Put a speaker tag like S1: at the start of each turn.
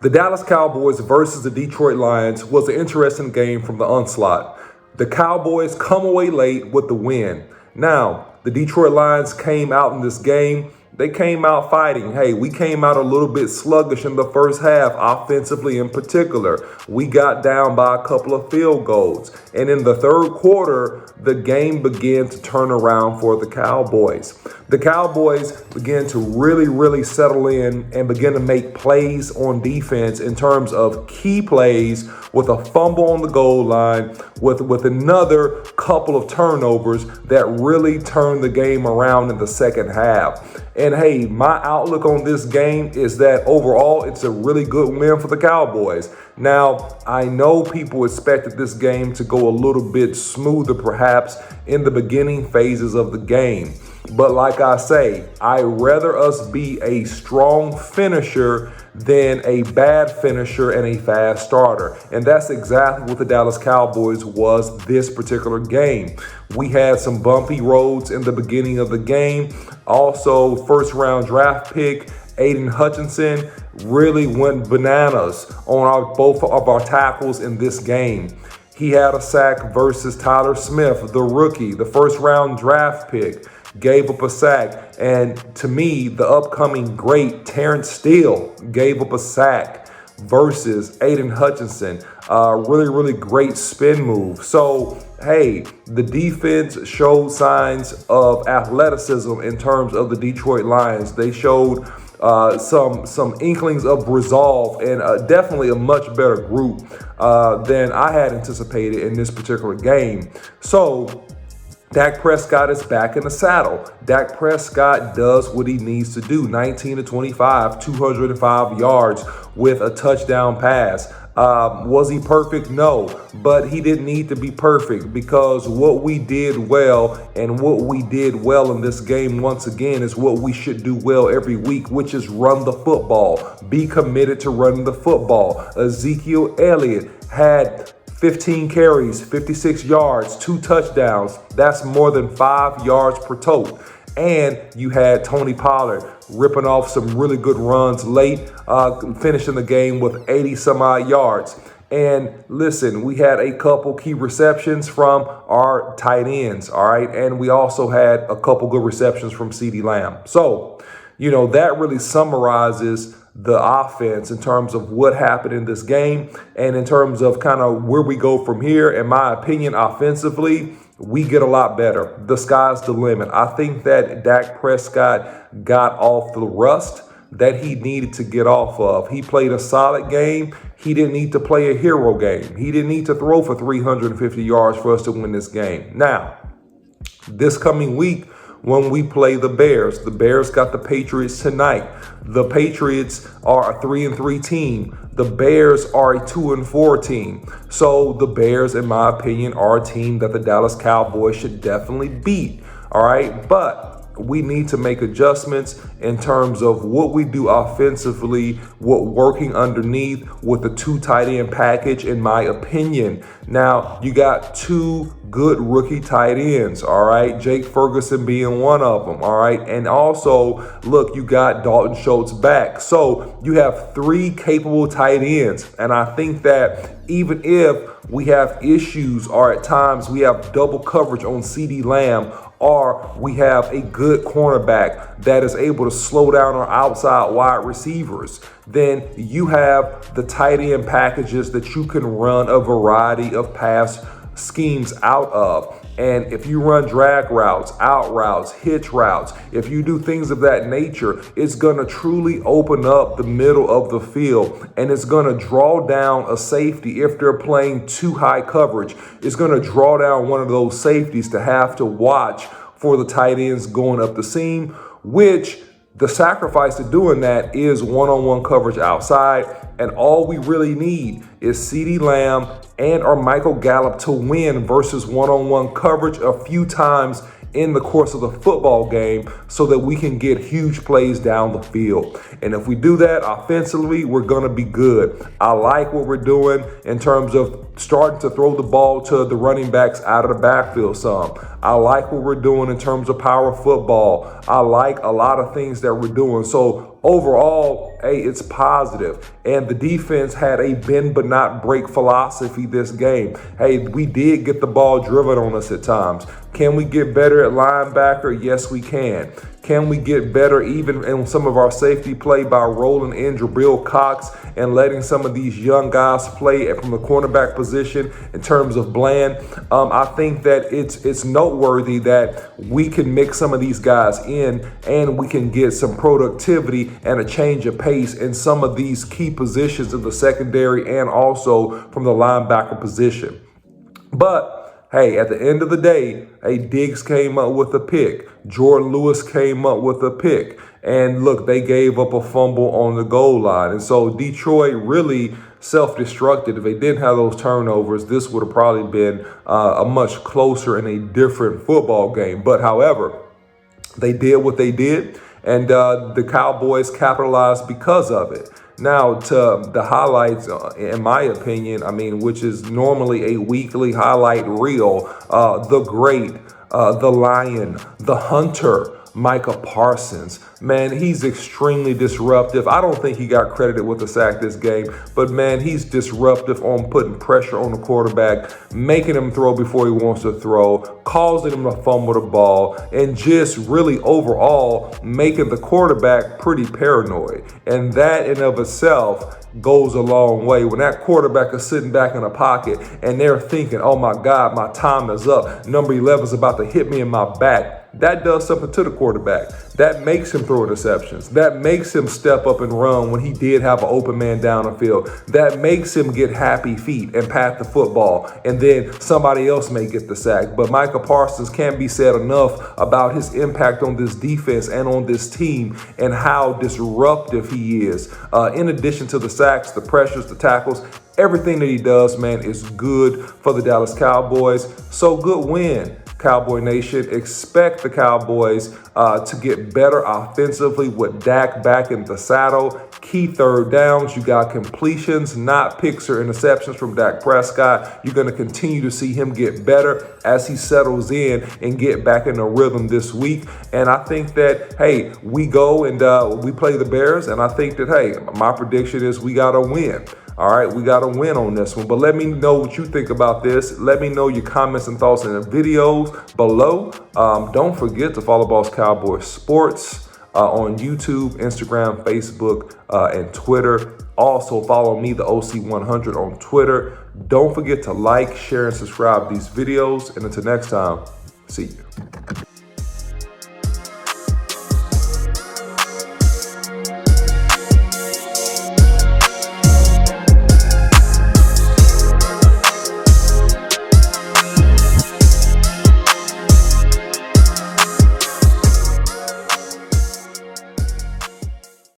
S1: The Dallas Cowboys versus the Detroit Lions was an interesting game from the onslaught. The Cowboys come away late with the win. Now, the Detroit Lions came out in this game. They came out fighting. Hey, we came out a little bit sluggish in the first half, offensively in particular. We got down by a couple of field goals. And in the third quarter, the game began to turn around for the Cowboys. The Cowboys began to really settle in and begin to make plays on defense in terms of key plays with a fumble on the goal line, with another couple of turnovers that really turned the game around in the second half. And hey, my outlook on this game is that overall, it's a really good win for the Cowboys. Now, I know people expected this game to go a little bit smoother, perhaps, in the beginning phases of the game. But like I say, I'd rather us be a strong finisher than a bad finisher and a fast starter. And that's exactly what the Dallas Cowboys was this particular game. We had some bumpy roads in the beginning of the game. Also, first round draft pick Aiden Hutchinson really went bananas on both of our tackles in this game. He had a sack versus Tyler Smith, the rookie, the first round draft pick. Gave up a sack. And to me, the upcoming great Terrence Steele gave up a sack versus Aiden Hutchinson. Really great spin move. So, hey, the defense showed signs of athleticism in terms of the Detroit Lions. They showed some inklings of resolve and definitely a much better group than I had anticipated in this particular game. So, Dak Prescott is back in the saddle. Dak Prescott does what he needs to do. 19 to 25, 205 yards with a touchdown pass. Was he perfect? No, but he didn't need to be perfect because what we did well and what we did well in this game once again is what we should do well every week, which is run the football. Be committed to running the football. Ezekiel Elliott had 15 carries, 56 yards, 2 touchdowns. That's more than 5 yards per tote. And you had Tony Pollard ripping off some really good runs late, finishing the game with 80 some odd yards. And listen, we had a couple key receptions from our tight ends, all right? And we also had a couple good receptions from CeeDee Lamb. So, that really summarizes the offense in terms of what happened in this game and in terms of kind of where we go from here. In my opinion, offensively, we get a lot better. The sky's the limit. I think that Dak Prescott got off the rust that he needed to get off of. He played a solid game. He didn't need to play a hero game. He didn't need to throw for 350 yards for us to win this game. Now, this coming week, when we play the Bears got the Patriots tonight. The Patriots are a 3-3 team. The Bears are a 2-4 team. So the Bears, in my opinion, are a team that the Dallas Cowboys should definitely beat. All right, but we need to make adjustments in terms of what we do offensively, what working underneath with the 2 tight end package, in my opinion. Now, you got 2 good rookie tight ends, all right? Jake Ferguson being one of them, all right? And also, look, you got Dalton Schultz back. So you have 3 capable tight ends. And I think that even if we have issues or at times we have double coverage on CeeDee Lamb, or we have a good cornerback that is able to slow down our outside wide receivers, then you have the tight end packages that you can run a variety of pass schemes out of. And if you run drag routes, out routes, hitch routes, if you do things of that nature, it's going to truly open up the middle of the field, and it's going to draw down a safety. If they're playing too high coverage, it's going to draw down one of those safeties to have to watch for the tight ends going up the seam, which the sacrifice to doing that is one-on-one coverage outside. And all we really need is CeeDee Lamb and or Michael Gallup to win versus one-on-one coverage a few times in the course of the football game so that we can get huge plays down the field. And if we do that offensively, we're going to be good. I like what we're doing in terms of starting to throw the ball to the running backs out of the backfield some. I like what we're doing in terms of power football. I like a lot of things that we're doing. So overall, hey, it's positive. And the defense had a bend but not break philosophy this game. Hey, we did get the ball driven on us at times. Can we get better at linebacker? Yes, we can. Can we get better even in some of our safety play by rolling in Jabril Cox and letting some of these young guys play from the cornerback position in terms of Bland? I think that it's noteworthy that we can mix some of these guys in and we can get some productivity and a change of pace in some of these key positions of the secondary and also from the linebacker position. But hey, at the end of the day, hey, Diggs came up with a pick. Jordan Lewis came up with a pick. And look, they gave up a fumble on the goal line. And so Detroit really self-destructed. If they didn't have those turnovers, this would have probably been a much closer and a different football game. But however, they did what they did, and the Cowboys capitalized because of it. Now, to the highlights, in my opinion, I mean, which is normally a weekly highlight reel, the great, the lion, the hunter, Micah Parsons. Man, he's extremely disruptive. I don't think he got credited with a sack this game, but man, he's disruptive on putting pressure on the quarterback, making him throw before he wants to throw, causing him to fumble the ball, and just really overall making the quarterback pretty paranoid. And that in of itself goes a long way. When that quarterback is sitting back in a pocket and they're thinking, oh my God, my time is up. Number 11 is about to hit me in my back. That does something to the quarterback. That makes him throw interceptions. That makes him step up and run when he did have an open man down the field. That makes him get happy feet and pat the football. And then somebody else may get the sack. But Micah Parsons can't be said enough about his impact on this defense and on this team and how disruptive he is. In addition to the sacks, the pressures, the tackles, everything that he does, man, is good for the Dallas Cowboys. So good win, Cowboy Nation. Expect the Cowboys to get better offensively with Dak back in the saddle. Key third downs. You got completions, not picks or interceptions from Dak Prescott. You're going to continue to see him get better as he settles in and get back in a rhythm this week. And I think that, hey, we go and we play the Bears. And I think that, hey, my prediction is we got to win. All right, we got to win on this one. But let me know what you think about this. Let me know your comments and thoughts in the videos below. Don't forget to follow Boss Cowboy Sports on YouTube, Instagram, Facebook, and Twitter. Also, follow me, the OC100, on Twitter. Don't forget to like, share, and subscribe these videos. And until next time, see you.